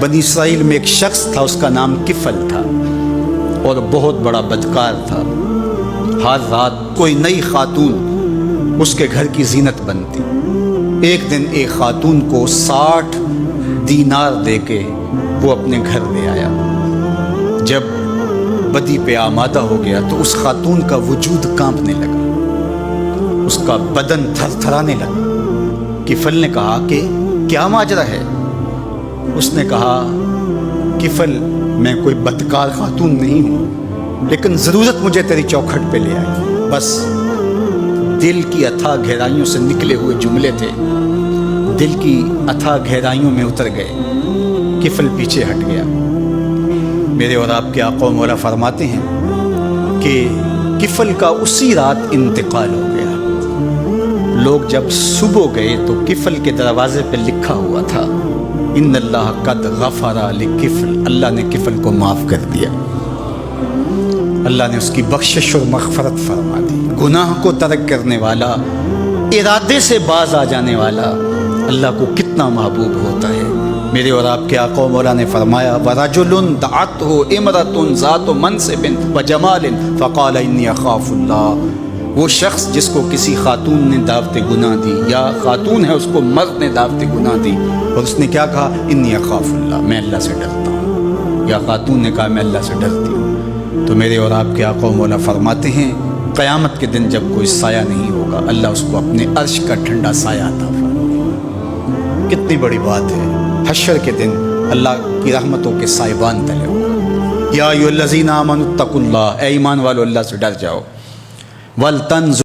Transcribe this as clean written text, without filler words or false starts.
بنی اسرائیل میں ایک شخص تھا، اس کا نام کفل تھا اور بہت بڑا بدکار تھا۔ ہر رات کوئی نئی خاتون اس کے گھر کی زینت بنتی۔ ایک دن ایک خاتون کو 60 دینار دے کے وہ اپنے گھر لے آیا۔ جب بدی پہ آمادہ ہو گیا تو اس خاتون کا وجود کانپنے لگا، اس کا بدن تھر تھرانے لگا۔ کفل نے کہا کہ کیا ماجرا ہے؟ اس نے کہا کفل میں کوئی بدکار خاتون نہیں ہوں، لیکن ضرورت مجھے تیری چوکھٹ پہ لے آئی۔ بس دل کی اتھاہ گہرائیوں سے نکلے ہوئے جملے تھے، دل کی اتھاہ گہرائیوں میں اتر گئے۔ کفل پیچھے ہٹ گیا۔ میرے اور آپ کے آقا و مولا فرماتے ہیں کہ کفل کا اسی رات انتقال ہو گیا۔ لوگ جب صبح گئے تو کفل کے دروازے پہ لکھا ہوا تھا ان اللہ قد غفر لکفل، اللہ نے کفل کو معاف کر دیا، اللہ نے اس کی بخشش اور مغفرت فرما دی۔ گناہ کو ترک کرنے والا، ارادے سے باز آ جانے والا اللہ کو کتنا محبوب ہوتا ہے۔ میرے اور آپ کے آقا و مولا نے فرمایا وَرَجُلٌ دَعَتْهُ امْرَأَةٌ ذَاتُ مَنْصِبٍ وَجَمَالٍ فَقَالَ إِنِّي أَخَافُ اللَّهَ، وہ شخص جس کو کسی خاتون نے دعوت گناہ دی، یا خاتون ہے اس کو مرد نے دعوت گناہ دی، اور اس نے کیا کہا انی اخاف اللہ، میں اللہ سے ڈرتا ہوں، یا خاتون نے کہا میں اللہ سے ڈرتی ہوں۔ تو میرے اور آپ کے آقا و مولا فرماتے ہیں قیامت کے دن جب کوئی سایہ نہیں ہوگا، اللہ اس کو اپنے عرش کا ٹھنڈا سایہ عطا فرمائے۔ کتنی بڑی بات ہے، حشر کے دن اللہ کی رحمتوں کے سائبان تلے ہو۔ یا ایھا الذین آمنوا اتقوا اللہ، اے ایمان والو اللہ سے ڈر جاؤ۔ وَلْتَنظُرْ